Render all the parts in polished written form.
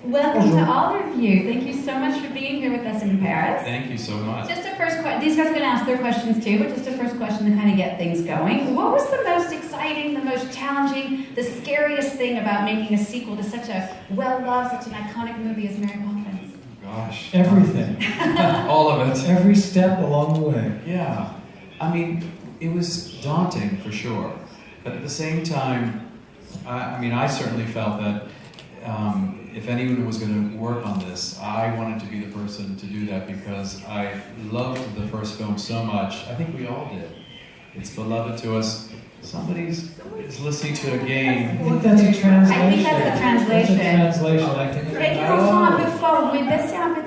Welcome to all of you. Thank you so much for being here with us in Paris. Thank you so much. Just a first question. These guys are going to ask their questions too, but just a first question to kind of get things going. What was the most exciting, the most challenging, the scariest thing about making a sequel to such a well-loved, such an iconic movie as Mary Poppins? Gosh. Everything. All of it. Every step along the way. Yeah. I mean, it was daunting for sure. But at the same time, I certainly felt that if anyone was going to work on this, I wanted to be the person to do that because I loved the first film so much. I think we all did. It's beloved to us. Somebody's listening to a game. I think that's a translation. I think that's a translation. That's a translation. I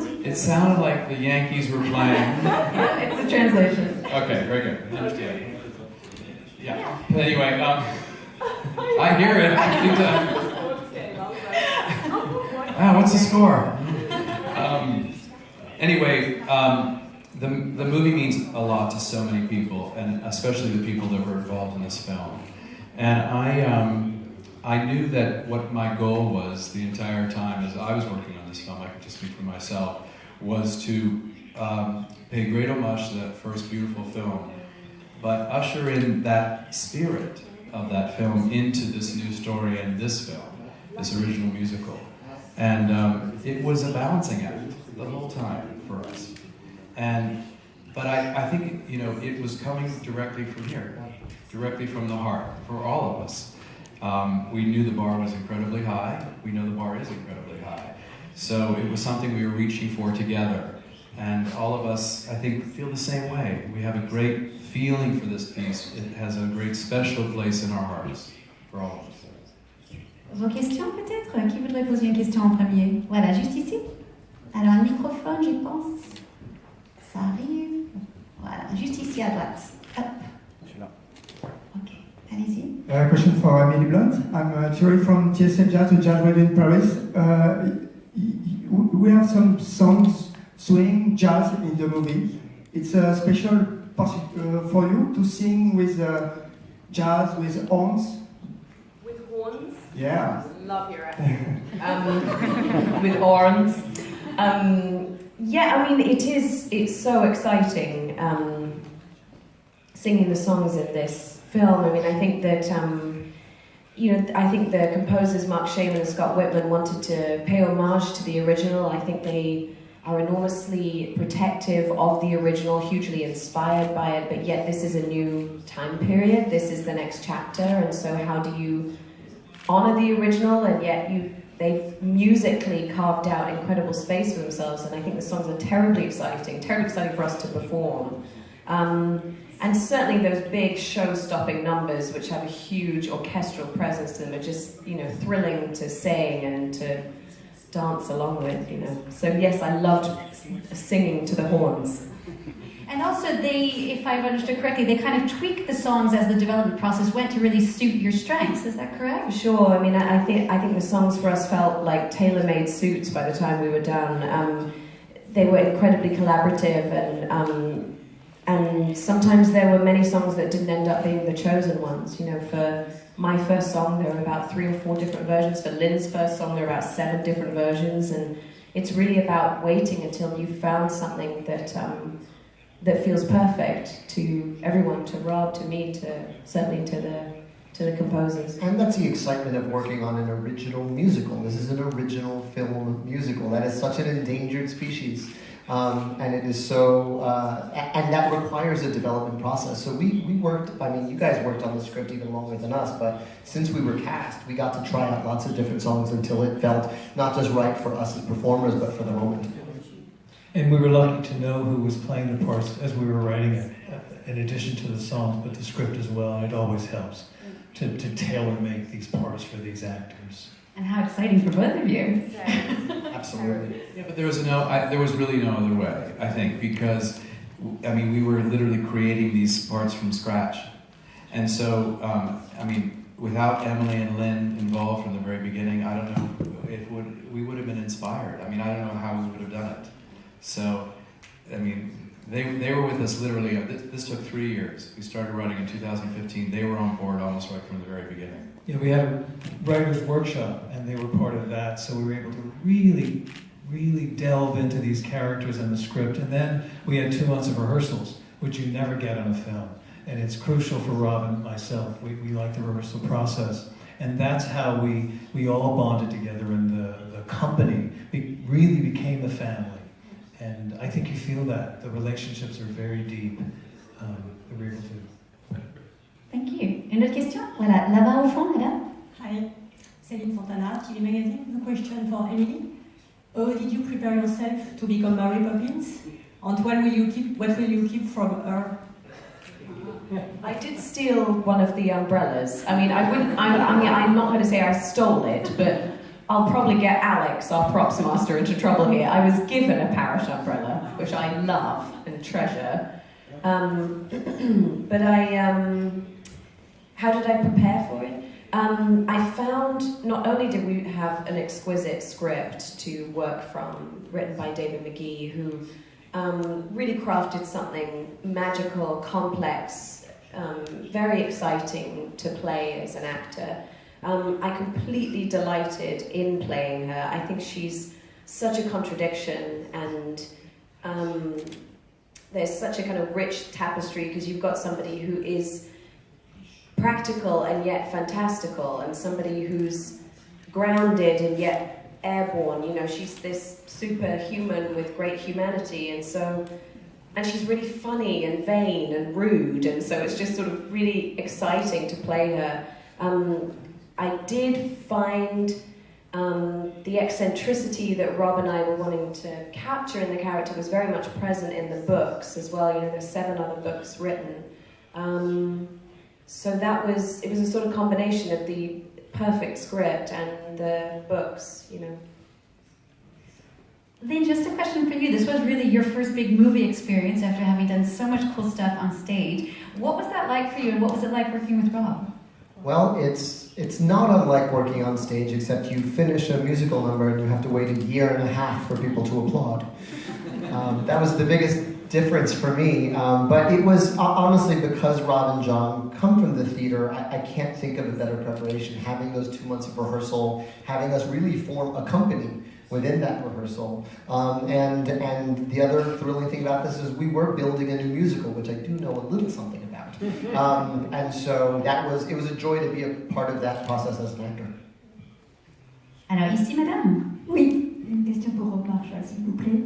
think. It sounded like the Yankees were playing. It's a translation. Okay, very good. I understand. Yeah. But anyway, I hear it. I think that. What's the score? Anyway, the movie means a lot to so many people, and especially the people that were involved in this film. And I knew that what my goal was the entire time as I was working on this film, I could just speak for myself, was to pay great homage to that first beautiful film, but usher in that spirit of that film into this new story and this film, this original musical. And it was a balancing act the whole time for us. But I think, it was coming directly from here, directly from the heart, for all of us. We knew the bar was incredibly high. We know the bar is incredibly high. So it was something we were reaching for together. And all of us, I think, feel the same way. We have a great feeling for this piece. It has a great special place in our hearts, for all of us. Vos questions peut-être? Qui voudrait poser une question en premier? Voilà, juste ici. Alors, un microphone, je pense. Ça arrive. Voilà, juste ici à droite. Hop. Je suis là. Ok, allez-y. Question for Emilie Blunt. I'm Thierry from TSM Jazz, the Jazz Radio in Paris. We have some songs swing jazz in the movie. It's a special for you to sing with jazz, with horns. With horns? Yeah. Love your accent. With horns. It's so exciting singing the songs in this film. I mean, I think that, I think the composers Mark Shaman and Scott Whitman wanted to pay homage to the original. I think they are enormously protective of the original, hugely inspired by it, but yet this is a new time period. This is the next chapter, and so how do you honor the original, and yet they've musically carved out incredible space for themselves, and I think the songs are terribly exciting for us to perform. And certainly those big show-stopping numbers, which have a huge orchestral presence to them, are just, thrilling to sing and to dance along with, So yes, I loved singing to the horns. And also if I've understood correctly, they kind of tweaked the songs as the development process went to really suit your strengths. Is that correct? For sure. I mean, I think the songs for us felt like tailor-made suits by the time we were done. They were incredibly collaborative, and sometimes there were many songs that didn't end up being the chosen ones. For my first song, there were about 3 or 4 different versions. For Lin's first song, there were about 7 different versions, and it's really about waiting until you've found something that feels perfect to everyone, to Rob, to me, certainly to the composers. And that's the excitement of working on an original musical. This is an original film musical. That is such an endangered species. And it is so, and that requires a development process. So we worked, you guys worked on the script even longer than us, but since we were cast, we got to try out lots of different songs until it felt not just right for us as performers, but for the moment. And we were lucky to know who was playing the parts as we were writing it, in addition to the songs, but the script as well, and it always helps to tailor-make these parts for these actors. And how exciting for both of you. Absolutely. Yeah, but there was really no other way, I think, because, we were literally creating these parts from scratch. And so, without Emily and Lin involved from the very beginning, I don't know, we would have been inspired. I don't know how we would have done it. So, they were with us literally, this took 3 years. We started writing in 2015. They were on board almost right from the very beginning. Yeah, we had writer's workshop, and they were part of that, so we were able to really delve into these characters and the script. And then we had 2 months of rehearsals, which you never get on a film. And it's crucial for Rob and myself. We like the rehearsal process. And that's how we all bonded together, and the company really became a family. And I think you feel that. The relationships are very deep. We're able to... Thank you. Une autre question? Voilà, là-bas au fond, madame. Hi, Céline Fontana, TV Magazine. A question for Emilie. How did you prepare yourself to become Mary Poppins? And what will you keep from her? I did steal one of the umbrellas. I mean, I'm not going to say I stole it, but I'll probably get Alex, our props master, into trouble here. I was given a parrot umbrella, which I love and treasure. But how did I prepare for it? I found not only did we have an exquisite script to work from, written by David McGee, who really crafted something magical, complex, very exciting to play as an actor. I completely delighted in playing her. I think she's such a contradiction, and there's such a kind of rich tapestry, because you've got somebody who is practical and yet fantastical, and somebody who's grounded and yet airborne. You know, she's this superhuman with great humanity, and she's really funny and vain and rude, and so it's just sort of really exciting to play her. I did find the eccentricity that Rob and I were wanting to capture in the character was very much present in the books as well. You know, there's 7 other books written. So it was a sort of combination of the perfect script and the books, you know. Lin, just a question for you. This was really your first big movie experience after having done so much cool stuff on stage. What was that like for you, and what was it like working with Rob? Well, it's not unlike working on stage, except you finish a musical number and you have to wait 1.5 years for people to applaud. That was the biggest difference for me, but it was honestly because Rob and John come from the theater. I can't think of a better preparation. Having those 2 months of rehearsal, having us really form a company within that rehearsal, and the other thrilling thing about this is we were building a new musical, which I do know a little something about, and so it was a joy to be a part of that process as an actor. Alors ici, madame. Oui, une question pour Rob Marshall, s'il vous plaît.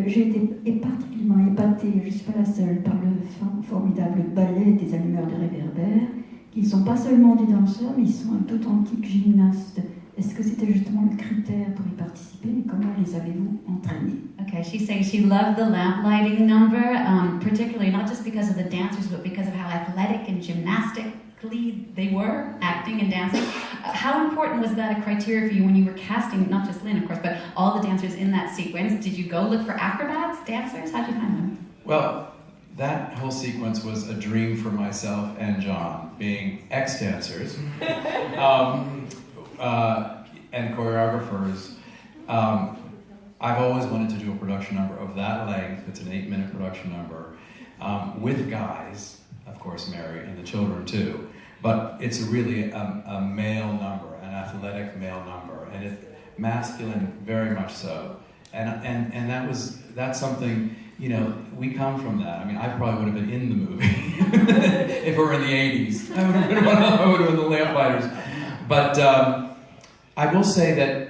J'ai été particulièrement épatée, je ne suis pas la seule, par le formidable ballet des allumeurs de réverbères, qui ne sont pas seulement des danseurs, mais ils sont un authentiques gymnastes. Est-ce que c'était justement le critère pour y participer, et comment les avez-vous entraînés? Okay, she's saying she loved the lamp lighting number, particularly not just because of the dancers, but because of how athletic and gymnastically they were, acting and dancing. How important was that a criteria for you when you were casting, not just Lin, of course, but all the dancers in that sequence? Did you go look for acrobats, dancers? How'd you find them? Well, that whole sequence was a dream for myself and John, being ex-dancers and choreographers. I've always wanted to do a production number of that length. It's an 8-minute production number with guys, of course, Mary and the children too. But it's really a male number, an athletic male number, and it's masculine, very much so. And that's something, you know, we come from that. I mean, I probably would have been in the movie if it were in the 80s. I would have been the Lamplighters. But I will say that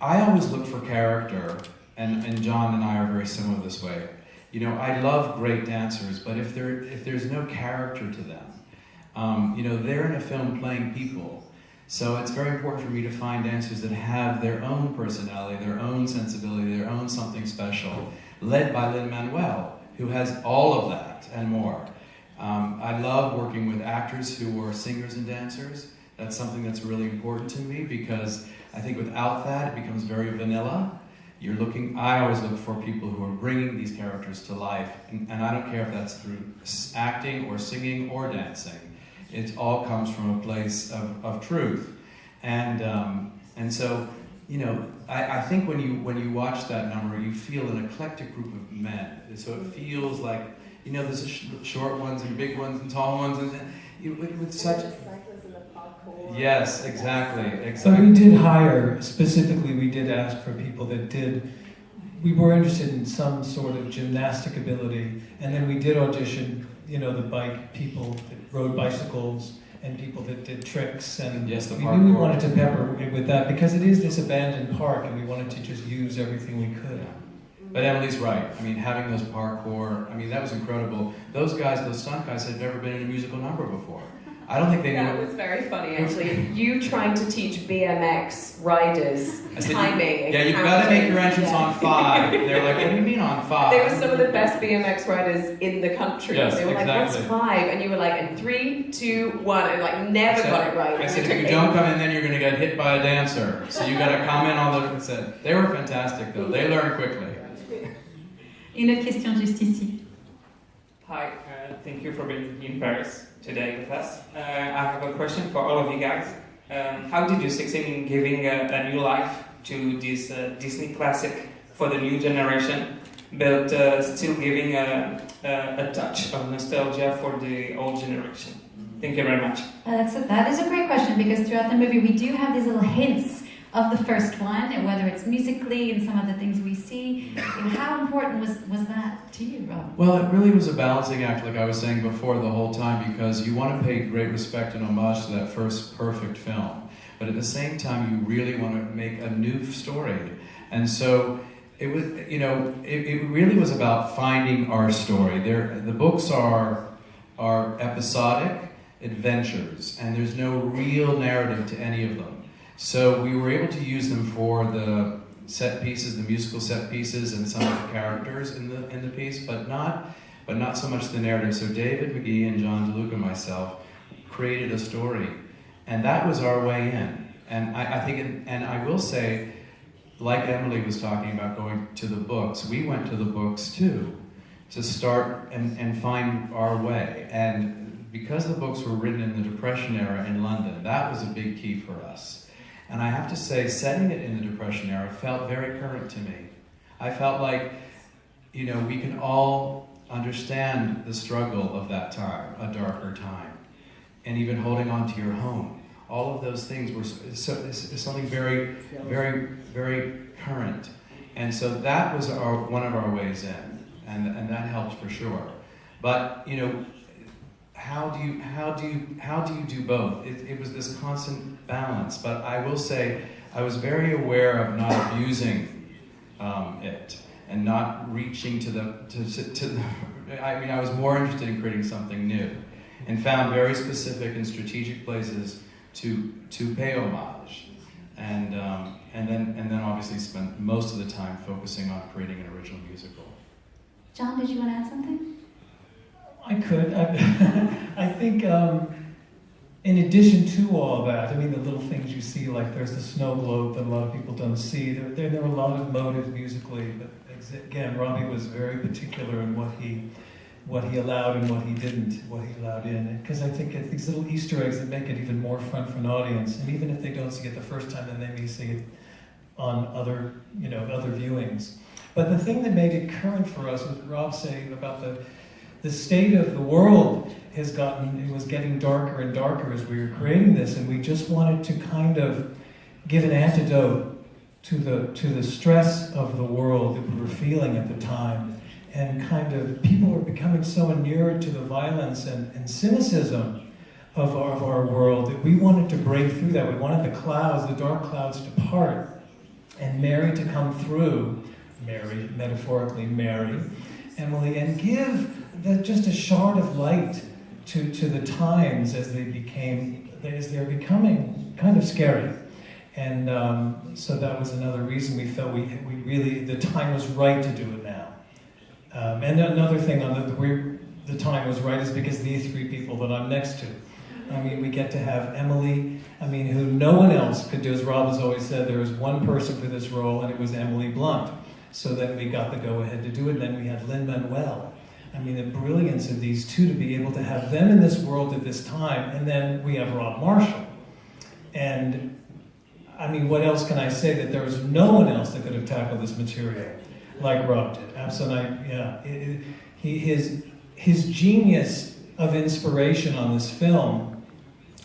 I always look for character, and John and I are very similar this way. You know, I love great dancers, but if there's no character to them, you know, they're in a film playing people. So it's very important for me to find dancers that have their own personality, their own sensibility, their own something special, led by Lin Manuel, who has all of that and more. I love working with actors who are singers and dancers. That's something that's really important to me, because I think without that, it becomes very vanilla. I always look for people who are bringing these characters to life, and I don't care if that's through acting or singing or dancing. It all comes from a place of truth, and so, you know, I think when you watch that number, you feel an eclectic group of men. So it feels like, you know, there's short ones and big ones and tall ones, and with such. parkour. Yes, exactly. So we did hire, specifically we did ask for people that did, we were interested in some sort of gymnastic ability, and then we did audition, you know, the bike people that rode bicycles and people that did tricks, and yes, we knew we wanted to pepper it with that because it is this abandoned park and we wanted to just use everything we could. But Emily's right. I mean, having those parkour, I mean, that was incredible. Those guys, those stunt guys, had never been in a musical number before. I don't think they knew. That was very funny, actually. You trying to teach BMX riders timing. And yeah, you've got to make your entrance on 5. They're like, what do you mean on 5? They were some of the best BMX riders in the country. Yes, they were exactly. like, what's 5? And you were like, and 3, 2, 1. And like, never got it right. I said, if you don't come in, then you're going to get hit by a dancer. So you got to comment on the set. They were fantastic, though. They learned quickly. Une autre question juste ici. Hi, thank you for being in Paris today with us. I have a question for all of you guys. How did you succeed in giving a new life to this Disney classic for the new generation, but still giving a touch of nostalgia for the old generation? Thank you very much. That is a great question, because throughout the movie we do have these little hints of the first one, and whether it's musically and some of the things we see. How important was that to you, Rob? Well, it really was a balancing act, like I was saying before, the whole time, because you want to pay great respect and homage to that first perfect film, but at the same time you really want to make a new story. And so it was, you know, it really was about finding our story. The books are episodic adventures, and there's no real narrative to any of them. So we were able to use them for the set pieces, the musical set pieces, and some of the characters in the piece, but not so much the narrative. So David McGee and John DeLuca and myself created a story, and that was our way in. And I think, and I will say, like Emily was talking about going to the books, we went to the books too, to start and find our way. And because the books were written in the Depression era in London, that was a big key for us. And I have to say, setting it in the Depression era felt very current to me. I felt like, you know, we can all understand the struggle of that time, a darker time, and even holding on to your home. All of those things were something very, very, very current. And so that was one of our ways in, and that helped for sure. But, you know, how do you do both? It was this constant balance, but I will say I was very aware of not abusing it and not reaching to the. I mean, I was more interested in creating something new, and found very specific and strategic places to pay homage, and then obviously spent most of the time focusing on creating an original musical. John, did you want to add something? I could. I think in addition to all that, I mean, the little things you see, like there's the snow globe that a lot of people don't see. There were a lot of motives musically, but again, Robbie was very particular in what he allowed and what he didn't, what he allowed in. Because I think it's these little Easter eggs that make it even more fun for an audience. And even if they don't see it the first time, then they may see it on other viewings. But the thing that made it current for us was Rob saying about the state of the world it was getting darker and darker as we were creating this, and we just wanted to kind of give an antidote to the stress of the world that we were feeling at the time. And kind of people were becoming so inured to the violence and cynicism of our world that we wanted to break through that. We wanted the clouds, the dark clouds, to part, and Mary to come through, Mary, metaphorically Mary, Emily, and give just a shard of light to the times as they're becoming kind of scary. And so that was another reason we felt we really, the time was right to do it now. And another thing the time was right is because these three people that I'm next to. I mean, we get to have Emily, who no one else could do. As Rob has always said, there was one person for this role, and it was Emily Blunt. So then we got the go-ahead to do it, and then we had Lin Manuel. I mean, the brilliance of these two to be able to have them in this world at this time, and then we have Rob Marshall. And, I mean, what else can I say? That there was no one else that could have tackled this material like Rob did. Absolutely, yeah. His genius of inspiration on this film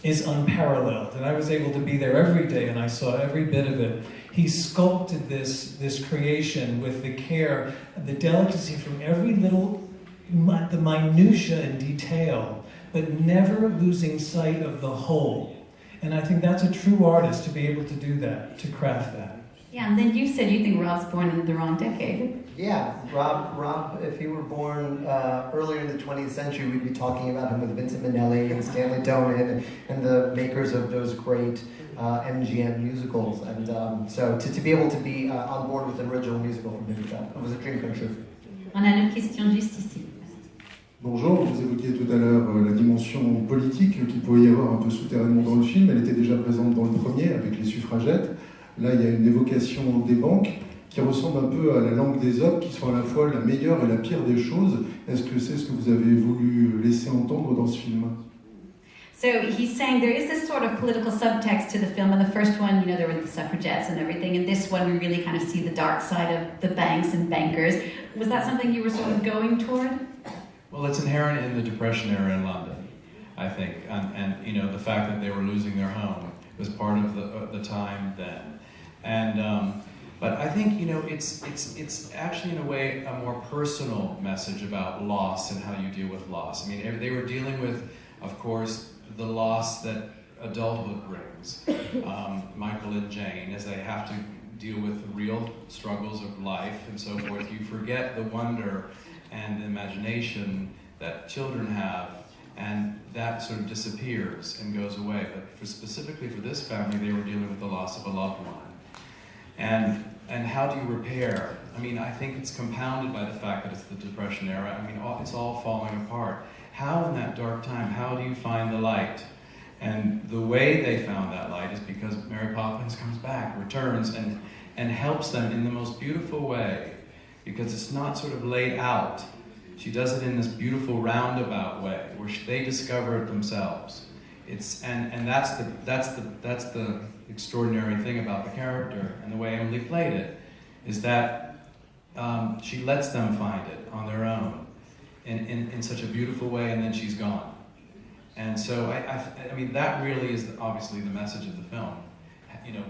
is unparalleled. And I was able to be there every day and I saw every bit of it. He sculpted this creation with the care, the delicacy from every little, the minutiae and detail, but never losing sight of the whole. And I think that's a true artist to be able to do that, to craft that. Yeah, and then you said you think Rob's born in the wrong decade. Yeah, Rob, if he were born earlier in the 20th century, we'd be talking about him with Vincent Minnelli and Stanley Donen and the makers of those great MGM musicals. And so to be able to be on board with an original musical from him, it was a dream come true. On a une question juste ici. Bonjour, vous évoquiez tout à l'heure la dimension politique qu'il pouvait y avoir un peu souterrainement dans le film. Elle était déjà présente dans le premier avec les suffragettes. Là, il y a une évocation des banques qui ressemble un peu à la langue des autres, qui sont à la fois la meilleure et la pire des choses. Est-ce que c'est ce que vous avez voulu laisser entendre dans ce film? So he's saying there is this sort of political subtext to the film. In the first one, you know, there were the suffragettes and everything. In this one, we really kind of see the dark side of the banks and bankers. Was that something you were sort of going toward? Well, it's inherent in the Depression era in London, I think, and you know, the fact that they were losing their home was part of the time then. And but I think, you know, it's actually in a way a more personal message about loss and how you deal with loss. I mean, they were dealing with, of course, the loss that adulthood brings. Michael and Jane, as they have to deal with the real struggles of life and so forth, you forget the wonder and the imagination that children have, and that sort of disappears and goes away. But specifically for this family, they were dealing with the loss of a loved one. And how do you repair? I mean, I think it's compounded by the fact that it's the Depression era. I mean, it's all falling apart. How in that dark time, how do you find the light? And the way they found that light is because Mary Poppins comes back, returns, and helps them in the most beautiful way, because it's not sort of laid out. She does it in this beautiful roundabout way, where they discover it themselves. And that's the extraordinary thing about the character and the way Emily played it, is that she lets them find it on their own in such a beautiful way, and then she's gone. And so I mean, that really is obviously the message of the film. You know,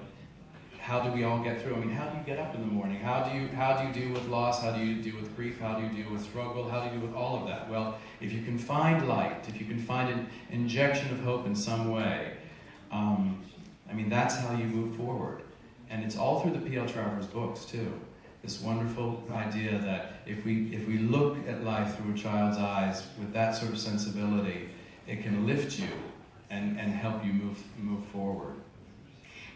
how do we all get through? I mean, how do you get up in the morning? How do you deal with loss? How do you deal with grief? How do you deal with struggle? How do you deal with all of that? Well, if you can find light, if you can find an injection of hope in some way, I mean, that's how you move forward. And it's all through the P.L. Travers books, too. This wonderful idea that if we look at life through a child's eyes with that sort of sensibility, it can lift you and help you move forward.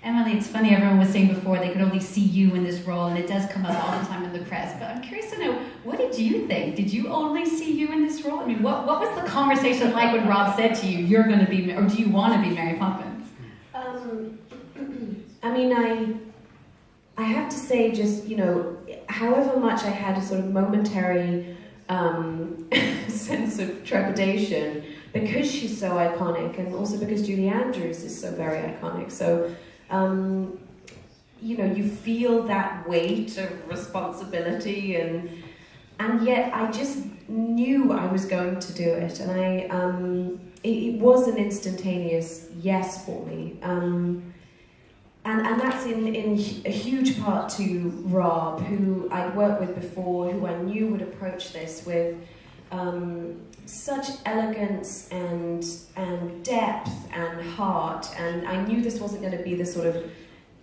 Emily, it's funny, everyone was saying before they could only see you in this role, and it does come up all the time in the press, but I'm curious to know, what did you think? Did you only see you in this role? I mean, what was the conversation like when Rob said to you, you're going to be, or do you want to be Mary Poppins? I mean, I have to say, just, you know, however much I had a sort of momentary sense of trepidation, because she's so iconic, and also because Julie Andrews is so very iconic. So, you know, you feel that weight of responsibility, and yet I just knew I was going to do it, and it was an instantaneous yes for me. And that's in a huge part to Rob, who I'd worked with before, who I knew would approach this with such elegance and depth and heart, and I knew this wasn't going to be the sort of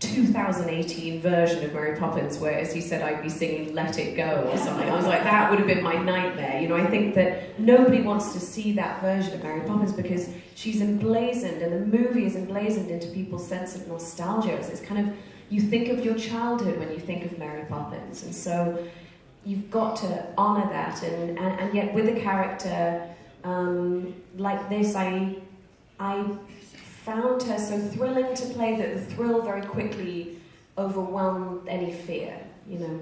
2018 version of Mary Poppins where, as he said, I'd be singing Let It Go or something. I was like, that would have been my nightmare. You know, I think that nobody wants to see that version of Mary Poppins because she's emblazoned, and the movie is emblazoned into people's sense of nostalgia. It's kind of, you think of your childhood when you think of Mary Poppins, and so you've got to honour that, and yet with a character like this, I found her so thrilling to play that the thrill very quickly overwhelmed any fear, you know.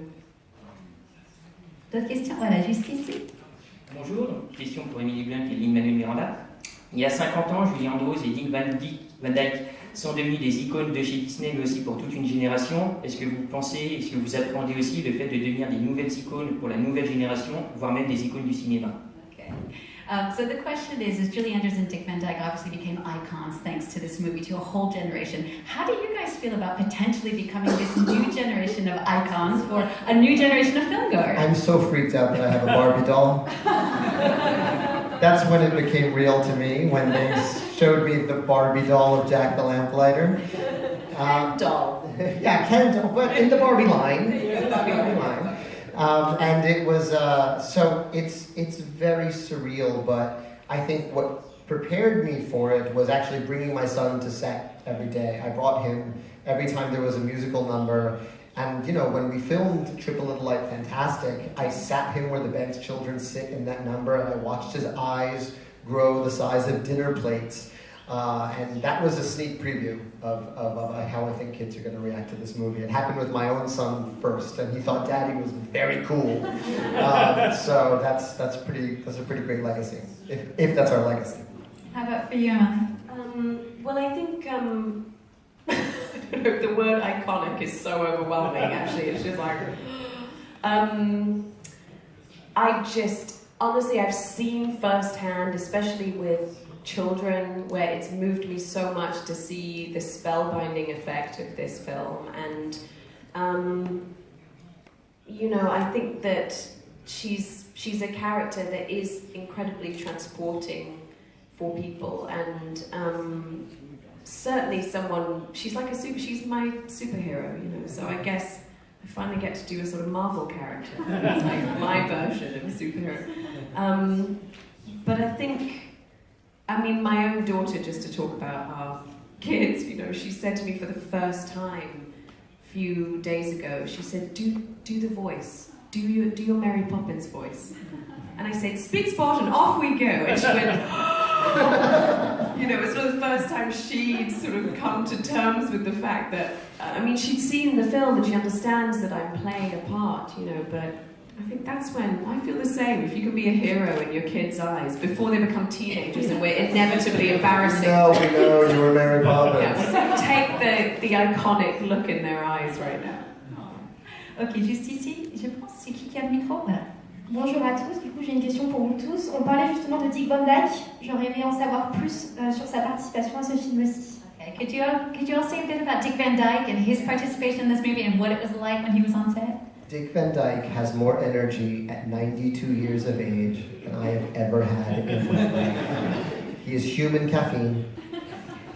D'autres questions? Voilà, juste ici. Bonjour, question pour Emilie et Lin Manuel Miranda. Il y a 50 ans, Julie Andrews et Dick Van Dyke sont devenus des icônes de chez Disney, mais aussi pour toute une génération. Est-ce que vous pensez, est-ce que vous appréhendez aussi le fait de devenir des nouvelles icônes pour la nouvelle génération, voire même des icônes du cinéma? Okay. So the question is Julie Andrews and Dick Van Dyke obviously became icons thanks to this movie, to a whole generation. How do you guys feel about potentially becoming this new generation of icons for a new generation of filmgoers? I'm so freaked out that I have a Barbie doll. That's when it became real to me, when they showed me the Barbie doll of Jack the Lamplighter. Ken doll. Yeah, Ken doll, but in the Barbie line. And it was, so it's very surreal, but I think what prepared me for it was actually bringing my son to set every day. I brought him every time there was a musical number. And, you know, when we filmed Triple Little Light Fantastic, I sat him where the Banks children sit in that number, and I watched his eyes grow the size of dinner plates. And that was a sneak preview of how I think kids are going to react to this movie. It happened with my own son first, and he thought Daddy was very cool. So that's a pretty great legacy, if that's our legacy. How about for you, Emilie? Well, I think the word iconic is so overwhelming. Actually, it's just like honestly, I've seen firsthand, especially with children, where it's moved me so much to see the spellbinding effect of this film. And you know, I think that she's a character that is incredibly transporting for people, and certainly she's like she's my superhero, you know, so I guess I finally get to do a sort of Marvel character. It's like my version of a superhero. But I think, my own daughter, just to talk about our kids, you know, she said to me for the first time a few days ago, she said, do the voice, do your Mary Poppins voice. And I said, spit spot, and off we go. And she went, you know, it's the first time she'd sort of come to terms with the fact that, she'd seen the film and she understands that I'm playing a part, you know, but I think that's when I feel the same. If you can be a hero in your kids' eyes before they become teenagers and we're inevitably embarrassing. No, we know you were Mary Poppins. Yeah, so take the iconic look in their eyes right now. Ok, juste ici, je pense, c'est qui a le micro? Voilà. Bonjour à tous, du coup j'ai une question pour vous tous. On parlait justement de Dick Van Dyke, j'aurais aimé en savoir plus sur sa participation à ce film-ci. Okay, could you all say a bit about Dick Van Dyke and his participation in this movie and what it was like when he was on set? Dick Van Dyke has more energy at 92 years of age than I have ever had in my life. He is human caffeine.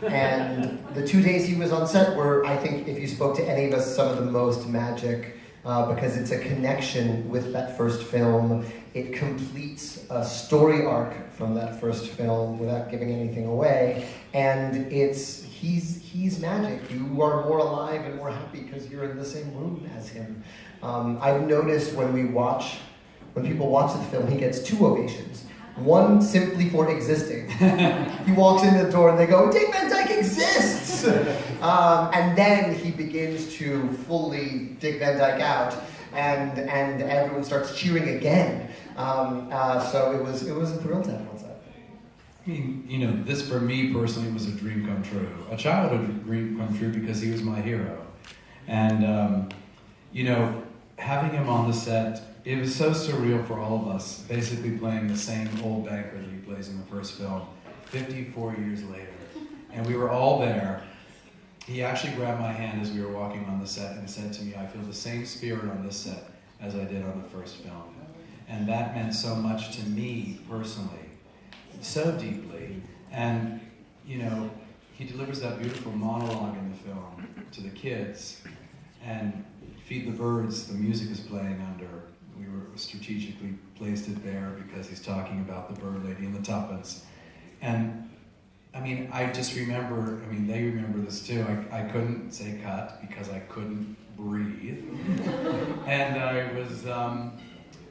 And the 2 days he was on set were, I think, if you spoke to any of us, some of the most magic. Because it's a connection with that first film. It completes a story arc from that first film without giving anything away. And he's magic. You are more alive and more happy because you're in the same room as him. I've noticed when people watch the film, he gets 2 ovations. One simply for existing. He walks in the door and they go, Dick Van Dyke exists! And then he begins to fully Dick Van Dyke out, and everyone starts cheering again. So it was a thrill to have on set. I mean, you know, this for me personally was a dream come true. A childhood dream come true because he was my hero. And, you know, having him on the set, it was so surreal for all of us, basically playing the same old banker that he plays in the first film, 54 years later. And we were all there. He actually grabbed my hand as we were walking on the set and said to me, I feel the same spirit on this set as I did on the first film. And that meant so much to me personally, so deeply. And, you know, he delivers that beautiful monologue in the film to the kids. And Feed the Birds, the music is playing under. We were strategically placed it there because he's talking about the bird lady and the tuppence. And I just remember, they remember this too, I couldn't say cut because I couldn't breathe. And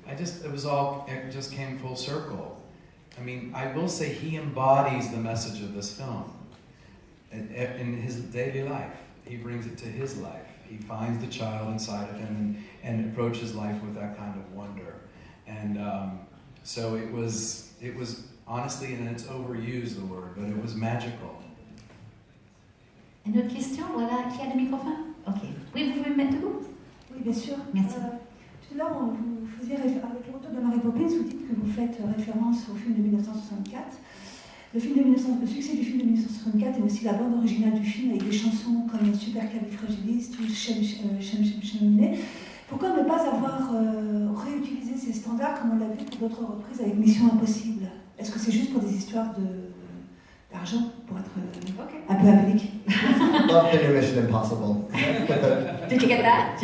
it just came full circle. I will say he embodies the message of this film in his daily life. He brings it to his life. He finds the child inside of him and approaches life with that kind of wonder. And so it was honestly, and it's overused the word, but it was magical. Une autre question? Voilà, qui a le microphone? Ok. Oui, vous pouvez me mettre debout? Oui, bien sûr. Merci. Tout Tout à l'heure, vous faisiez avec le retour de Mary Poppins, vous dites que vous faites référence au film de 1964. Le succès du film de 1964 est aussi la bande originale du film avec des chansons comme Supercalifragilisticexpialidocious. Pourquoi ne pas avoir réutilisé ces standards comme on l'a vu pour d'autres reprises avec Mission Impossible? Est-ce que c'est juste pour des histoires d'argent, pour être un peu impliqué? Love the new Mission Impossible. Did you get that?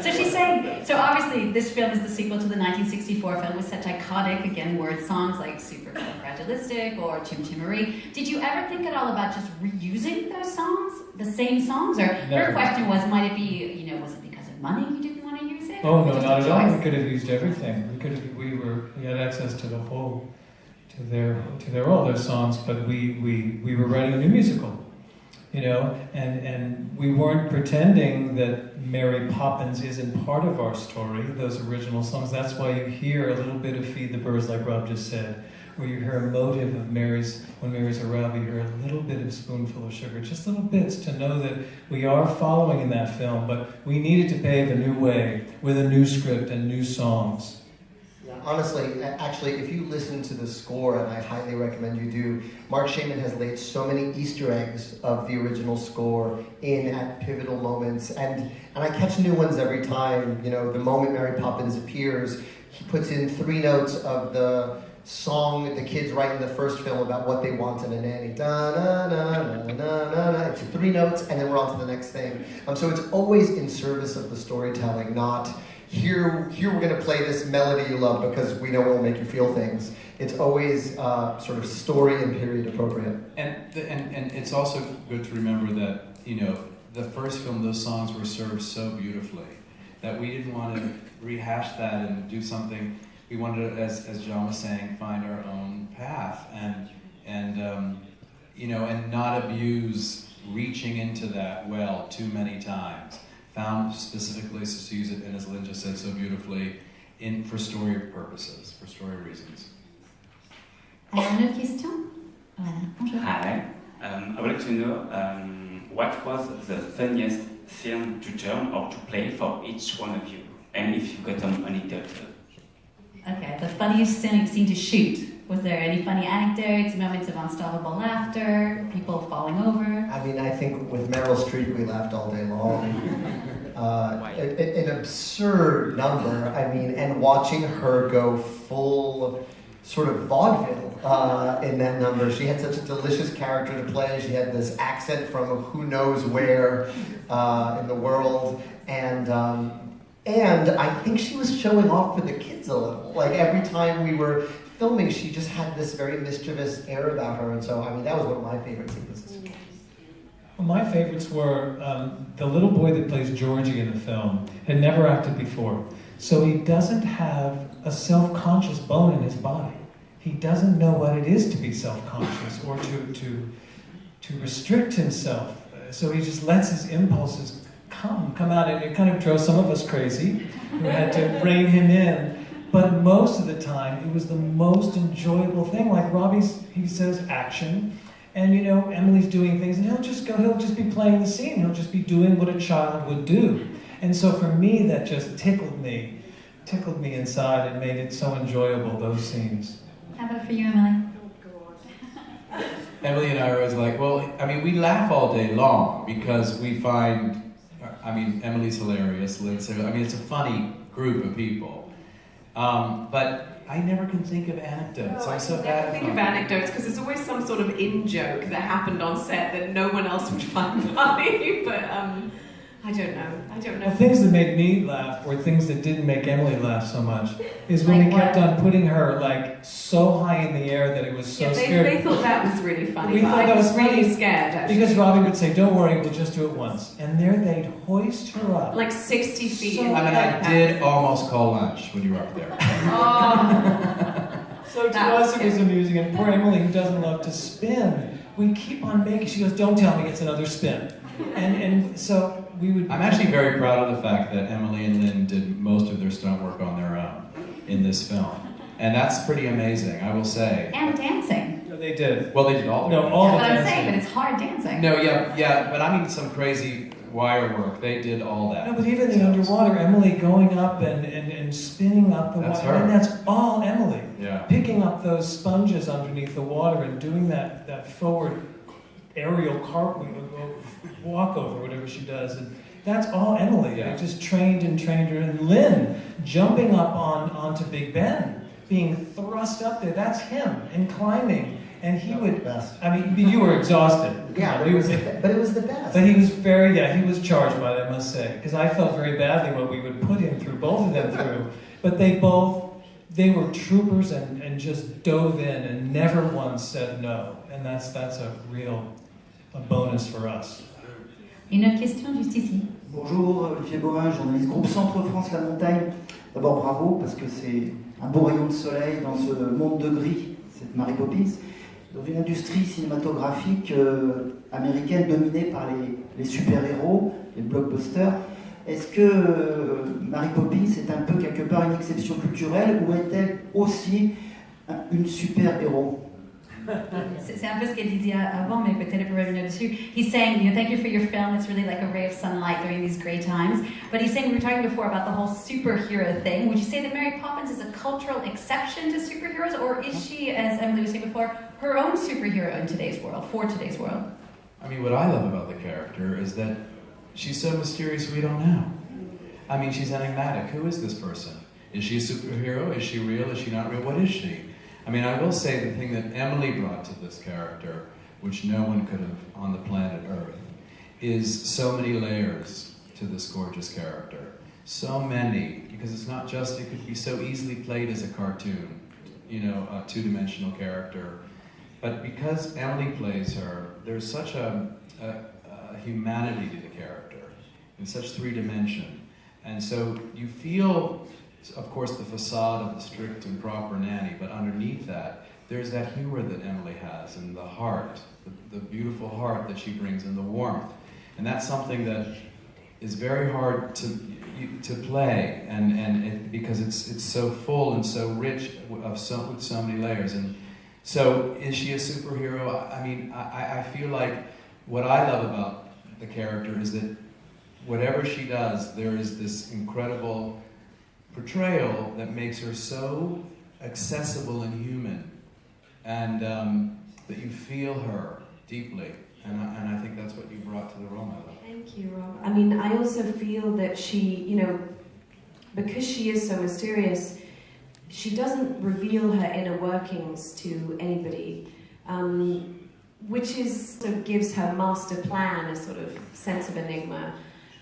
So she's saying, so obviously this film is the sequel to the 1964 film with such iconic, again, word songs like Supercalifragilistic or Chim Chim Marie. Did you ever think at all about just reusing those songs, the same songs? Or her question was, might it be, was it because of money you didn't want to use it? Oh, no, not at all. We could have used everything. We had access to the whole, all their songs, but we were writing a new musical, and we weren't pretending that Mary Poppins isn't part of our story, those original songs. That's why you hear a little bit of Feed the Birds, like Rob just said, where you hear a motive of when Mary's around, you hear a little bit of Spoonful of Sugar, just little bits to know that we are following in that film, but we needed to pave a new way with a new script and new songs. Honestly, actually, if you listen to the score, and I highly recommend you do, Mark Shaman has laid so many Easter eggs of the original score in at pivotal moments, and I catch new ones every time. The moment Mary Poppins appears, he puts in 3 notes of the song that the kids write in the first film about what they want in a nanny. Da na na na na na na. It's 3 notes, and then we're on to the next thing. So it's always in service of the storytelling, not here we're going to play this melody you love because we know it will make you feel things. It's always sort of story and period appropriate. And it's also good to remember that, the first film, those songs were served so beautifully that we didn't want to rehash that and do something. We wanted to, as John was saying, find our own path and not abuse reaching into that well too many times. Found specific places to use it, and as Lin just said so beautifully, for story purposes, for story reasons. Une autre question? Voilà. Hi. I would like to know what was the funniest film to turn or to play for each one of you, and if you got an anecdote. Okay, the funniest scene to shoot. Was there any funny anecdotes, moments of unstoppable laughter, people falling over? I mean, I think with Meryl Streep, we laughed all day long. An absurd number, and watching her go full sort of vaudeville in that number. She had such a delicious character to play. She had this accent from who knows where in the world, and I think she was showing off for the kids a little. Like every time we were filming, she just had this very mischievous air about her, and so that was one of my favorite sequences. Well, my favorites were the little boy that plays Georgie in the film had never acted before, so he doesn't have a self-conscious bone in his body. He doesn't know what it is to be self-conscious or to restrict himself. So he just lets his impulses come out, and it kind of drove some of us crazy. We had to rein him in. But most of the time, it was the most enjoyable thing. Like he says action, and Emily's doing things, and he'll just be playing the scene. He'll just be doing what a child would do. And so for me, that just tickled me inside and made it so enjoyable, those scenes. How about for you, Emily? Emily and I are always like, we laugh all day long because we find, Emily's hilarious, Lin's it's a funny group of people. But I never can think of anecdotes. I never think of anecdotes because there's always some sort of in-joke that happened on set that no one else would find funny. But I don't know. Well, things that made me laugh or things that didn't make Emily laugh so much is when we kept on putting her so high in the air that it was so scary. They thought that was really funny. We thought that was really funny scared, actually. Because Robbie would say, "Don't worry, we'll just do it once," and there they'd hoist her up 60 feet. I did almost call lunch when you were up there. So to us it was amusing, and poor Emily, who doesn't love to spin, we keep on making. She goes, "Don't tell me it's another spin," and so we would. I'm actually very proud of the fact that Emily and Lin did most of their stunt work on their own in this film, and that's pretty amazing, I will say. And dancing. No, they did. Well, they did all. No, all the dancing. dancing. But it's hard dancing. No, yeah, but some crazy wire work. They did all that. No, but even the underwater, Emily going up and spinning up the That's water. her. And that's all Emily. Yeah. Picking up those sponges underneath the water and doing that forward aerial cartwheel, walkover, whatever she does. And that's all Emily. Yeah. They just trained her. And Lin jumping up onto Big Ben, being thrust up there. That's him. And climbing. And he would, I mean, you were exhausted. Yeah, but it was the best. But he was he was charged by it, I must say. Because I felt very badly what we would put him through, both of them through. But they were troopers and just dove in and never once said no. And that's a bonus for us. Une autre question juste ici. Bonjour, Olivier Baumin, journaliste groupe Centre France La Montagne. D'abord bravo parce que c'est un beau rayon de soleil dans ce monde de gris, cette Mary Poppins. Dans une industrie cinématographique américaine dominée par les super-héros, les blockbusters, est-ce que Mary Poppins est un peu quelque part une exception culturelle ou est-elle aussi une super-héros? C'est un peu ce qu'elle disait avant, mais peut-être pour revenir dessus. He's saying, thank you for your film. It's really like a ray of sunlight during these great times. But he's saying, we were talking before about the whole superhero thing. Would you say that Mary Poppins is a cultural exception to superheroes, or is she, as Emily was saying before, her own superhero in today's world, for today's world? I mean, what I love about the character is that she's so mysterious we don't know. I mean, she's enigmatic. Who is this person? Is she a superhero? Is she real? Is she not real? What is she? I mean, I will say the thing that Emily brought to this character, which no one could have on the planet Earth, is so many layers to this gorgeous character. So many, because it's not just, it could be so easily played as a cartoon, a two-dimensional character. But because Emily plays her, there's such a humanity to the character, in such three dimension. And so you feel, of course, the facade of the strict and proper nanny, but underneath that, there's that humor that Emily has, and the heart, the beautiful heart that she brings, and the warmth. And that's something that is very hard to play, because it's so full and so rich with so many layers. And so, is she a superhero? I mean, I feel like what I love about the character is that whatever she does, there is this incredible portrayal that makes her so accessible and human, and that you feel her deeply. And I think that's what you brought to the role model. Thank you, Rob. I mean, I also feel that she, because she is so mysterious, she doesn't reveal her inner workings to anybody, which gives her master plan a sort of sense of enigma.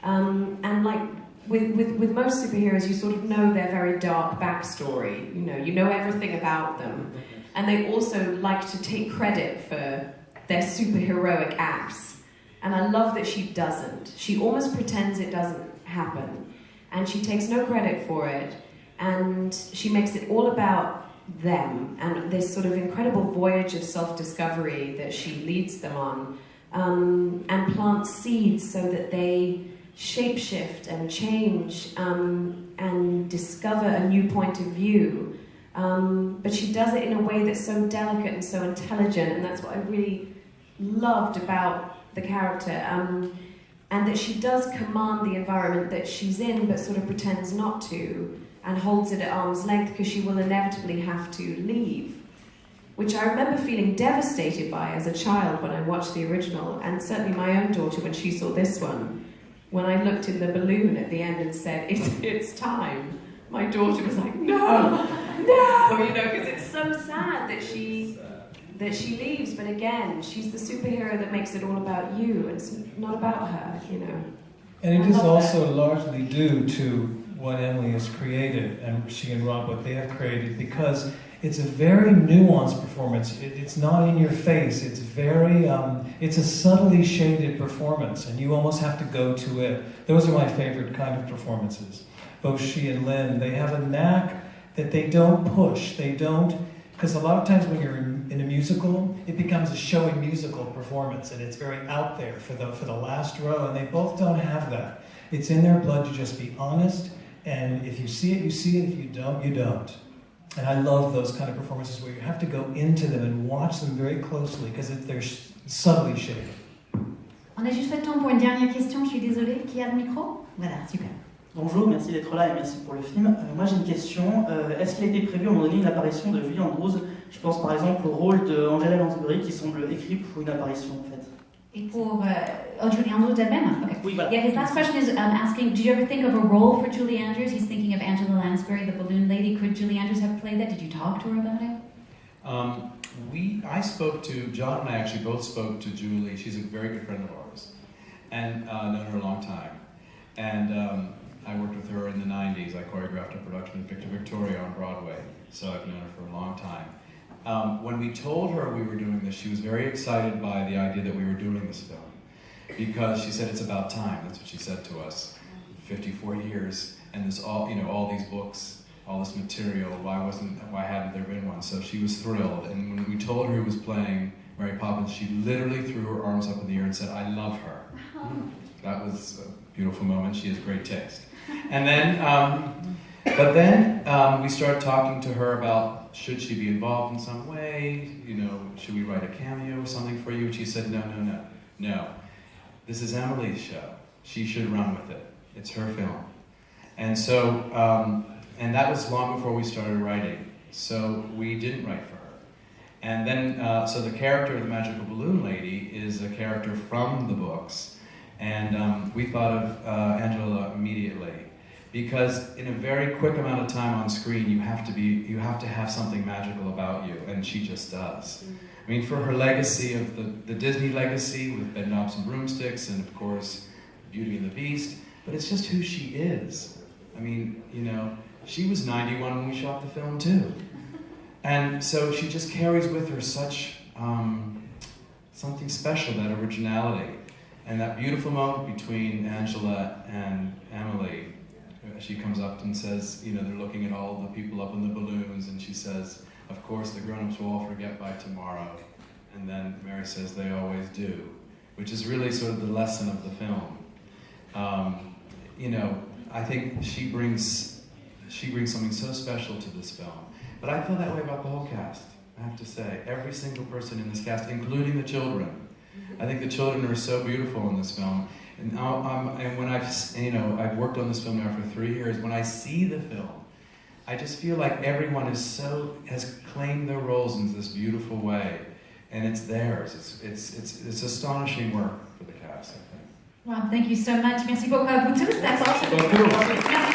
And like with most superheroes, you sort of know their very dark backstory. You know everything about them, and they also like to take credit for their superheroic acts. And I love that she doesn't. She almost pretends it doesn't happen, and she takes no credit for it. And she makes it all about them and this sort of incredible voyage of self-discovery that she leads them on, and plants seeds so that they shapeshift and change and discover a new point of view. But she does it in a way that's so delicate and so intelligent, and that's what I really loved about the character. And that she does command the environment that she's in, but sort of pretends not to, and holds it at arm's length because she will inevitably have to leave, which I remember feeling devastated by as a child when I watched the original, and certainly my own daughter when she saw this one. When I looked in the balloon at the end and said, it's time, my daughter was like, no, because it's so sad that she leaves, but again, she's the superhero that makes it all about you, and it's not about her, And it is also largely due to what Emily has created, and she and Rob, what they have created, because it's a very nuanced performance. It's not in your face. It's it's a subtly shaded performance, and you almost have to go to it. Those are my favorite kind of performances. Both she and Lin, they have a knack that they don't push. They don't, because a lot of times when you're in a musical, it becomes a showy musical performance, and it's very out there for the last row, and they both don't have that. It's in their blood to just be honest, and if you see it, you see it. If you don't, you don't. And I love those kind of performances where you have to go into them and watch them very closely because they're subtly shaded. On a juste le temps pour une dernière question, je suis désolée. Qui a le micro? Voilà, super. Bonjour, merci d'être là et merci pour le film. Moi j'ai une question. Est-ce qu'il a été prévu à un moment donné une apparition de Julie Andrews? Je pense par exemple au rôle d'Angela Lansbury qui semble écrit pour une apparition en fait. Et pour Julie Andrews elle-même? Okay. Oui, voilà. Yeah, his last question is asking, did you ever think of a role for Julie Andrews? He's thinking of Angela Lansbury, the balloon lady. Could Julie Andrews have played that? Did you talk to her about it? I spoke to, John and I actually both spoke to Julie. She's a very good friend of ours, and known her a long time. And I worked with her in the 90s. I choreographed a production of Victor Victoria on Broadway, so I've known her for a long time. When we told her we were doing this, she was very excited by the idea that we were doing this film, because she said it's about time. That's what she said to us. 54 years, and this all these books, all this material. Why hadn't there been one? So she was thrilled. And when we told her who was playing Mary Poppins, she literally threw her arms up in the air and said, "I love her." That was a beautiful moment. She has great taste. And then, but then we started talking to her about, should she be involved in some way? Should we write a cameo or something for you? And she said, no. This is Emilie's show. She should run with it. It's her film. And so, and that was long before we started writing. So we didn't write for her. And then, so the character of the Magical Balloon Lady is a character from the books. And we thought of Angela immediately, because in a very quick amount of time on screen, you have to have something magical about you, and she just does. I mean, for her legacy of the Disney legacy with Bed Knobs and Broomsticks, and of course, Beauty and the Beast, but it's just who she is. I mean, she was 91 when we shot the film too, and so she just carries with her such something special, that originality. And that beautiful moment between Angela and Emilie, she comes up and says, they're looking at all the people up in the balloons, and she says, of course the grown-ups will all forget by tomorrow. And then Mary says, they always do, which is really sort of the lesson of the film. I think she brings something so special to this film. But I feel that way about the whole cast, I have to say. Every single person in this cast, including the children. I think the children are so beautiful in this film, and when I've worked on this film now for 3 years. When I see the film, I just feel like everyone has claimed their roles in this beautiful way, and it's theirs. It's astonishing work for the cast, I think. Well, thank you so much. Merci beaucoup à vous tous. That's all.